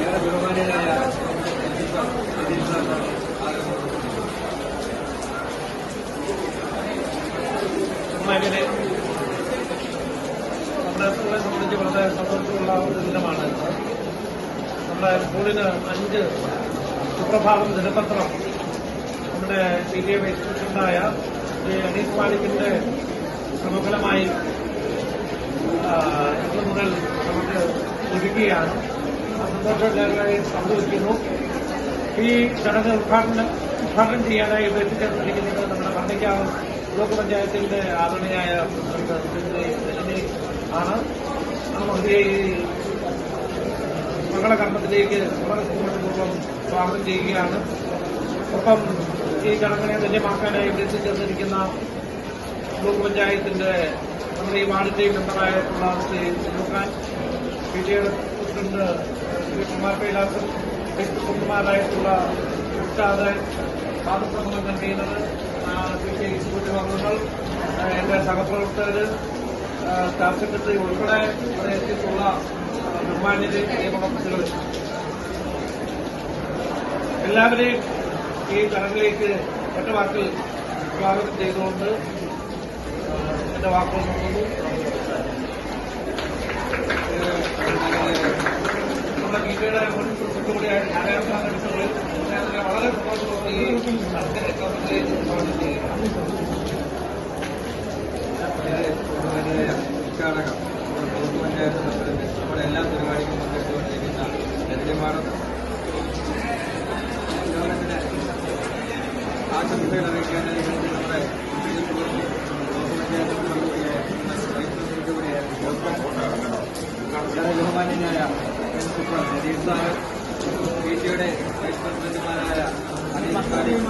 ഏറെ ബഹുമാനീയനായ അങ്ങനെ നമ്മുടെ സ്കൂളെ സംബന്ധിച്ച് വളരെ സന്തോഷമുള്ള ഒരു ദിനമാണ്. നമ്മുടെ സ്കൂളിന് 5 സുപ്രഭാതം ദിനപത്രം നമ്മുടെ PTA വൈസ് പ്രസിഡന്റായ ശ്രീ അനീസ് മാലിക്കിന്റെ ശ്രമഫലമായി ഇന്ന് മുതൽ നമുക്ക് ലഭിക്കുകയാണ്. ആ സന്തോഷം എല്ലാവരുമായി പങ്കുവയ്ക്കുന്നു. ഈ ചടങ്ങ് ഉദ്ഘാടനം ചെയ്യാനായി എത്തിച്ചേർന്നിരിക്കുന്നത് നമ്മുടെ കണ്ടയ്ക്കാവ് ബ്ലോക്ക് പഞ്ചായത്തിന്റെ ആദരണീയായ പ്രസിഡന്റ് ആണ്. നമുക്ക് ഈ മംഗളകർമ്മത്തിലേക്ക് വളരെ സന്തോഷപൂർവ്വം സ്വാഗതം ചെയ്യുകയാണ്. ഒപ്പം ഈ ചടങ്ങിനെ ധന്യമാക്കാനായി എത്തിച്ചേർന്നിരിക്കുന്ന ബ്ലോക്ക് പഞ്ചായത്തിന്റെ നമ്മുടെ ഈ വാർഡിന്റെ മെമ്പറായിട്ടുള്ള ശ്രീ ഷാൻ, PTA പ്രസിഡന്റ് ശ്രീ കുമാർ കൈലാസം, വൈസ് പ്രസിഡന്റുമാരായിട്ടുള്ള ഉസ്താദ്, പാദപ്രസംഗം കൺവീനർ, PTA എക്സിക്യൂട്ടീവ് അംഗങ്ങൾ, എന്റെ സഹപ്രവർത്തകർ, സ്റ്റാഫ് സെക്രട്ടറി ഉൾപ്പെടെ ഇവിടെ എത്തിയിട്ടുള്ള ബഹുമാന്യരെ, നിയമകർമ്മികൾ എല്ലാവരെയും ഈ ചടങ്ങിലേക്ക് ഒറ്റവാക്കിൽ സ്വാഗതം ചെയ്തുകൊണ്ട് എന്റെ വാക്കുകൾ നോക്കുന്നു. നമ്മുടെ PTAയുടെ മുൻ പ്രസിഡന്റ് കൂടിയായ നാരായണ അടിച്ചത് വളരെ സന്തോഷത്തോടെ ഈ ചടങ്ങിലേക്ക് സ്വാഗതം ചെയ്യുകയാണ്. ഉദ്ഘാടകം ബ്ലോക്ക് പഞ്ചായത്ത് പ്രസിഡന്റ് നമ്മുടെ എല്ലാ പരിപാടിക്കും പങ്കെടുത്തുകൊണ്ടിരിക്കുന്ന രജനിമാടം ഗവൺമെന്റിന് ആശംസകൾ അറിയിക്കാനായി നമ്മുടെ ബ്ലോക്ക് പഞ്ചായത്ത് കൂടിയായ വൈസ് പ്രസിഡന്റ് കൂടിയായ ബഹുമാന്യനായ പ്രിൻസിപ്പൽ നദീർ സാർ, PTAയുടെ വൈസ് പ്രസിഡന്റുമാരായ അനീസ് കാര്യം,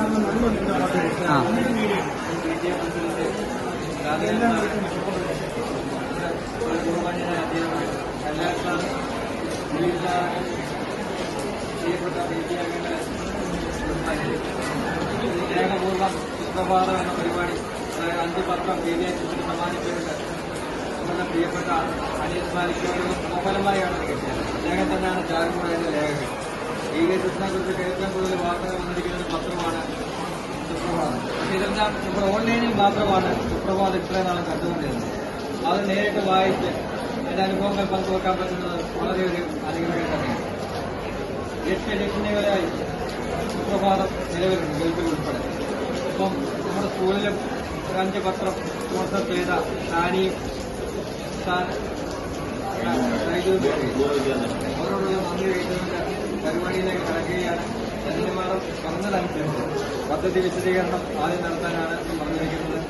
PTA പ്രസിഡന്റ് ബഹുമാന്യനായ കല്യാൺ സാർ, പ്രിയപ്പെട്ട PTA അംഗങ്ങളെ, സ്നേഹപൂർവ്വം സുപ്രഭാതം എന്ന പരിപാടി 5 പത്രം PTA സമ്മാനിച്ചുകൊണ്ട് നമ്മുടെ പ്രിയപ്പെട്ട അനീസ് മാലിക്കോട് സമഫലമായാണ് കിട്ടിയത്. അദ്ദേഹം തന്നെയാണ് ചാരുമുഴയുടെ ലേഖകൻ. PTA കുറിച്ച് ഏറ്റവും കൂടുതൽ വാർത്തകൾ വന്നിരിക്കുന്ന ഒരു പത്രമാണ് സുപ്രഭാതം. പക്ഷേ ഇതെല്ലാം നമ്മുടെ ഓൺലൈനിൽ മാത്രമാണ് സുപ്രഭാതം ഇത്രയും നാളും കണ്ടുകൊണ്ടിരുന്നത്. അത് നേരിട്ട് വായിച്ച് എന്റെ അനുഭവങ്ങൾ പങ്കുവെക്കാൻ പറ്റുന്നത് വളരെ ഒരു അനുഗ്രഹം തന്നെയാണ്. 8 എഡിഷനുകളായി സുപ്രഭാതം നിലവിലുണ്ട്, ഗൾഫിൽ ഉൾപ്പെടെ. ഇപ്പം നമ്മുടെ സ്കൂളിലും 5 പത്രം സ്പോൺസർ ചെയ്ത ഷാനിയും അവരോടുള്ള നന്ദി കഴിച്ചുകൊണ്ട് പരിപാടിയിലേക്ക് കടക്കുകയാണ്. രജനിമാടം പറഞ്ഞതനുസരിച്ച് പദ്ധതി വിശദീകരണം ആദ്യം നടത്താനാണ് പറഞ്ഞിരിക്കുന്നത്.